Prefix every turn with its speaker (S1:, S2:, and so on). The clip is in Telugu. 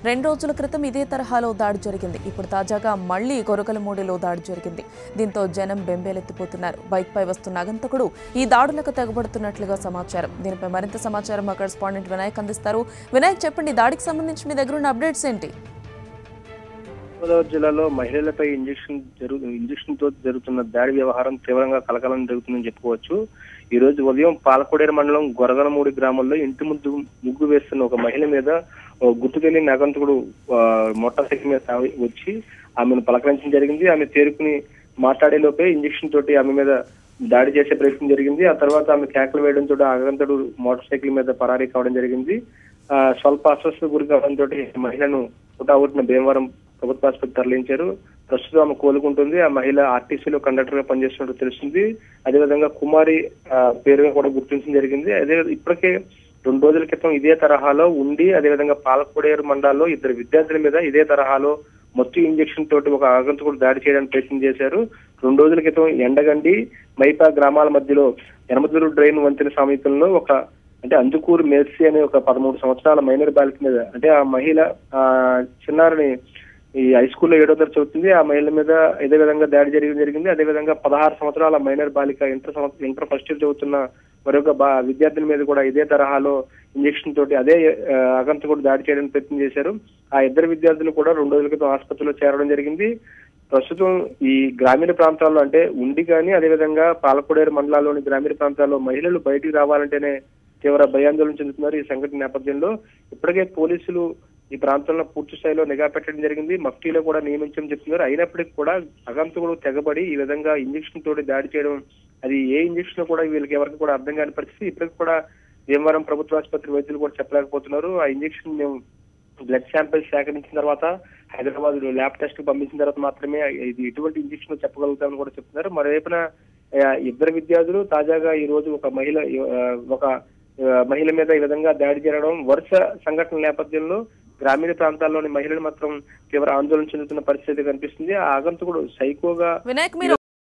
S1: 2 రోజుల క్రితం ఇదే తరహాలో దాడి జరిగింది. ఇప్పుడు తాజాగా మళ్లీ కొరకలమూడిలో దాడి జరిగింది. దీంతో జనం బెంబేలెత్తిపోతున్నారు. బైక్పై వస్తున్న ఆగంతకుడు ఈ దాడులకు తెగబడుతున్నట్లుగా సమాచారం. దీనిపై మరింత సమాచారం మా కరెస్పాండెంట్ వినాయక్ అందిస్తారు. వినాయక్, చెప్పండి, దాడికి సంబంధించి మీ దగ్గర ఉన్న అప్డేట్స్ ఏంటి?
S2: గోదావరి జిల్లాలో మహిళలపై ఇంజెక్షన్ తో జరుగుతున్న దాడి వ్యవహారం తీవ్రంగా కలకలం జరుగుతుందని చెప్పుకోవచ్చు. ఈ రోజు ఉదయం పాలకోడేరు మండలం గొరగలమూడి గ్రామంలో ఇంటి ముందు ముగ్గు వేస్తున్న ఒక మహిళ మీద గుర్తు తెలియని ఆగంతకుడు మోటార్ సైకిల్ మీద వచ్చి ఆమెను పలకరించడం జరిగింది. ఆమె తేరుకుని మాట్లాడే లోపే ఇంజెక్షన్ తోటి ఆమె మీద దాడి చేసే ప్రయత్నం జరిగింది. ఆ తర్వాత ఆమె కేకలు వేయడంతో ఆగంతకుడు మోటార్ సైకిల్ మీద పరారీ కావడం జరిగింది. స్వల్ప అస్వస్థకు గురి కావడంతో మహిళను పుటావుట్టిన భీమవరం ప్రభుత్వ ఆసుపత్రి తరలించారు. ప్రస్తుతం ఆమె కోలుకుంటుంది. ఆ మహిళ ఆర్టీసీలో కండక్టర్ గా పనిచేస్తున్నట్టు తెలిసింది. అదేవిధంగా కుమారి పేరుగా కూడా గుర్తించడం జరిగింది. అదే ఇప్పటికే 2 రోజుల క్రితం ఇదే తరహాలో ఉండి అదేవిధంగా పాలకోడేరు మండలాల్లో 2 విద్యార్థుల మీద ఇదే తరహాలో మత్తు ఇంజెక్షన్ తోటి ఒక ఆగంతకుడు దాడి చేయడానికి ప్రయత్నం చేశారు. 2 రోజుల క్రితం ఎండగండి మైపా గ్రామాల మధ్యలో ఎనమదూరు డ్రైన్ వంతెన సమీపంలో అంటే అందుకూరు మేర్సీ అనే ఒక 13 సంవత్సరాల మైనర్ బాలిక మీద అంటే ఆ మహిళ చిన్నారిని ఈ హై స్కూల్లో 7వ తరగతి చదువుతుంది. ఆ మహిళ మీద ఇదే విధంగా దాడి జరిగింది. అదేవిధంగా 16 సంవత్సరాల మైనర్ బాలిక ఇంటర్ ఫస్ట్ ఇయర్ చదువుతున్న మరొక విద్యార్థుల మీద కూడా ఇదే తరహాలో ఇంజెక్షన్ తోటి అదే ఆగంతకుడు దాడి చేయడానికి ప్రయత్నం చేశారు. ఆ 2 విద్యార్థులు కూడా 2 రోజుల క్రితం ఆసుపత్రిలో చేరడం జరిగింది. ప్రస్తుతం ఈ గ్రామీణ ప్రాంతాల్లో అంటే ఉండి కానీ అదేవిధంగా పాలకోడేరు మండలాల్లోని గ్రామీణ ప్రాంతాల్లో మహిళలు బయటికి రావాలంటేనే తీవ్ర భయాందోళన చెందుతున్నారు. ఈ సంఘటన నేపథ్యంలో ఇప్పటికే పోలీసులు ఈ ప్రాంతంలో పూర్తి స్థాయిలో నిఘా పెట్టడం జరిగింది. మఫ్టీలో కూడా నియమించడం చెప్తున్నారు. అయినప్పటికీ కూడా ఆగంతకుడు తెగబడి ఈ విధంగా ఇంజెక్షన్ తోటి దాడి చేయడం, అది ఏ ఇంజెక్షన్ కూడా వీళ్ళకి ఎవరికి కూడా అర్థం కాని పరిస్థితి. ఇప్పటికి కూడా భీమవరం ప్రభుత్వ ఆసుపత్రి వైద్యులు కూడా చెప్పలేకపోతున్నారు. ఆ ఇంజెక్షన్ మేము బ్లడ్ శాంపిల్స్ సేకరించిన తర్వాత హైదరాబాద్ ల్యాబ్ టెస్ట్ పంపించిన తర్వాత మాత్రమే ఇది ఎటువంటి ఇంజెక్షన్ చెప్పగలుగుతామని కూడా చెప్తున్నారు. మరోవైపున 2 విద్యార్థులు తాజాగా ఈ రోజు ఒక మహిళ మీద ఈ విధంగా దాడి జరగడం వరుస సంఘటనల నేపథ్యంలో గ్రామీణ ప్రాంతాల్లోని మహిళలు మాత్రం తీవ్ర ఆందోళన చెందుతున్న పరిస్థితి కనిపిస్తుంది. ఆ ఆగంతకుడు సైకోగా
S1: వినాయక్, మీరు